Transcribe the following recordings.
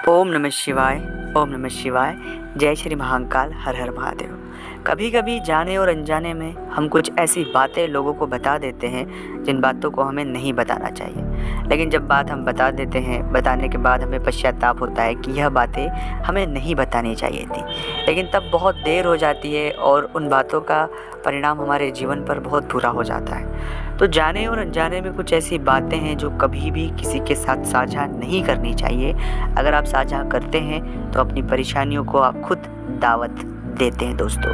ओम नमः शिवाय। ओम नमः शिवाय। जय श्री महाकाल। हर हर महादेव। कभी कभी जाने और अनजाने में हम कुछ ऐसी बातें लोगों को बता देते हैं जिन बातों को हमें नहीं बताना चाहिए, लेकिन जब बात हम बता देते हैं, बताने के बाद हमें पश्चाताप होता है कि यह बातें हमें नहीं बतानी चाहिए थी, लेकिन तब बहुत देर हो जाती है और उन बातों का परिणाम हमारे जीवन पर बहुत बुरा हो जाता है। तो जाने और अनजाने में कुछ ऐसी बातें हैं जो कभी भी किसी के साथ साझा नहीं करनी चाहिए। अगर आप साझा करते हैं तो अपनी परेशानियों को आप खुद दावत देते हैं दोस्तों,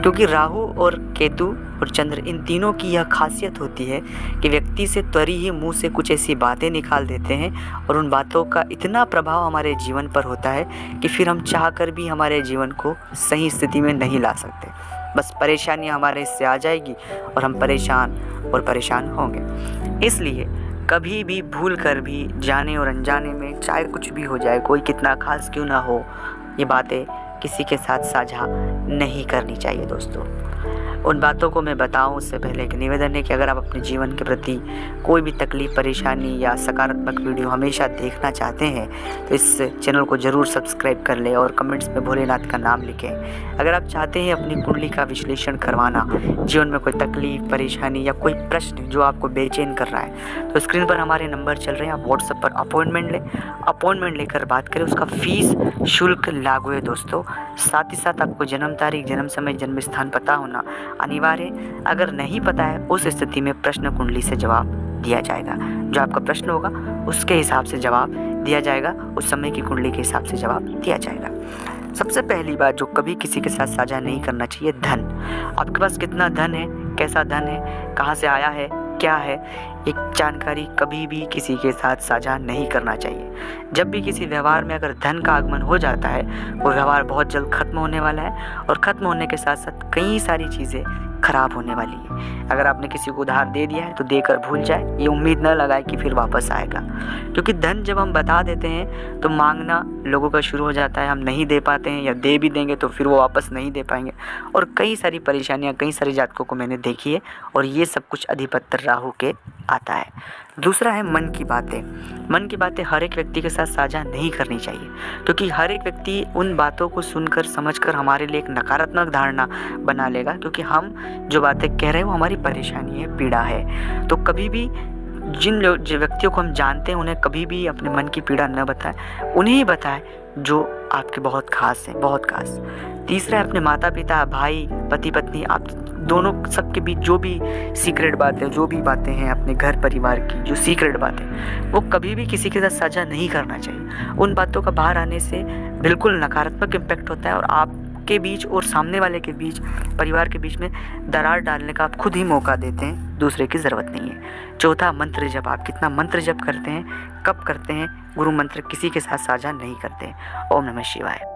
क्योंकि राहु और केतु और चंद्र, इन तीनों की यह खासियत होती है कि व्यक्ति से त्वरित ही मुंह से कुछ ऐसी बातें निकाल देते हैं और उन बातों का इतना प्रभाव हमारे जीवन पर होता है कि फिर हम चाहकर भी हमारे जीवन को सही स्थिति में नहीं ला सकते। बस परेशानियां हमारे इससे आ जाएगी और हम परेशान होंगे। इसलिए कभी भी भूल कर भी जाने और अनजाने में, चाहे कुछ भी हो जाए, कोई कितना खास क्यों ना हो, ये बातें किसी के साथ साझा नहीं करनी चाहिए दोस्तों। उन बातों को मैं बताऊं उससे पहले एक निवेदन है कि अगर आप अपने जीवन के प्रति कोई भी तकलीफ, परेशानी या सकारात्मक वीडियो हमेशा देखना चाहते हैं तो इस चैनल को ज़रूर सब्सक्राइब कर लें और कमेंट्स में भोलेनाथ का नाम लिखें। अगर आप चाहते हैं अपनी कुंडली का विश्लेषण करवाना, जीवन में कोई तकलीफ, परेशानी या कोई प्रश्न जो आपको बेचैन कर रहा है, तो स्क्रीन पर हमारे नंबर चल रहे हैं, आप व्हाट्सएप पर अपॉइंटमेंट लें। अपॉइंटमेंट लेकर बात करें। उसका फीस शुल्क लागू है दोस्तों। साथ ही साथ आपको जन्म तारीख, जन्म समय, जन्म स्थान पता होना अनिवार्य। अगर नहीं पता है, उस स्थिति में प्रश्न कुंडली से जवाब दिया जाएगा। जो आपका प्रश्न होगा उसके हिसाब से जवाब दिया जाएगा, उस समय की कुंडली के हिसाब से जवाब दिया जाएगा। सबसे पहली बात जो कभी किसी के साथ साझा नहीं करना चाहिए, धन। आपके पास कितना धन है, कैसा धन है, कहाँ से आया है, क्या है, एक जानकारी कभी भी किसी के साथ साझा नहीं करना चाहिए। जब भी किसी व्यवहार में अगर धन का आगमन हो जाता है, वो व्यवहार बहुत जल्द खत्म होने वाला है और खत्म होने के साथ साथ कई सारी चीज़ें खराब होने वाली है। अगर आपने किसी को उधार दे दिया है तो देकर भूल जाए, ये उम्मीद न लगाए कि फिर वापस आएगा, क्योंकि धन जब हम बता देते हैं तो मांगना लोगों का शुरू हो जाता है। हम नहीं दे पाते हैं या दे भी देंगे तो फिर वो वापस नहीं दे पाएंगे और कई सारी परेशानियां कई सारे जातकों को मैंने देखी है और ये सब कुछ अधिपत्र राहु के आता है। दूसरा है मन की बातें। मन की बातें हर एक व्यक्ति के साथ साझा नहीं करनी चाहिए, क्योंकि हर एक व्यक्ति उन बातों को सुनकर समझकर हमारे लिए एक नकारात्मक धारणा बना लेगा, क्योंकि हम जो बातें कह रहे हैं वो हमारी परेशानी है, पीड़ा है। तो कभी भी जिन व्यक्तियों को हम जानते हैं उन्हें कभी भी अपने मन की पीड़ा न बताएं, उन्हें ही बताएं जो आपके बहुत खास हैं, बहुत खास। तीसरा है अपने माता पिता, भाई, पति पत्नी, आप दोनों सबके बीच जो भी सीक्रेट बातें, जो भी बातें हैं अपने घर परिवार की, जो सीक्रेट बातें, वो कभी भी किसी के साथ साझा नहीं करना चाहिए। उन बातों का बाहर आने से बिल्कुल नकारात्मक इम्पैक्ट होता है और आपके बीच और सामने वाले के बीच, परिवार के बीच में दरार डालने का आप खुद ही मौका देते हैं, दूसरे की ज़रूरत नहीं है। चौथा, मंत्र जप। आप कितना मंत्र जप करते हैं, कब करते हैं? गुरु मंत्र किसी के साथ साझा नहीं करते हैं। ओम नमः शिवाय।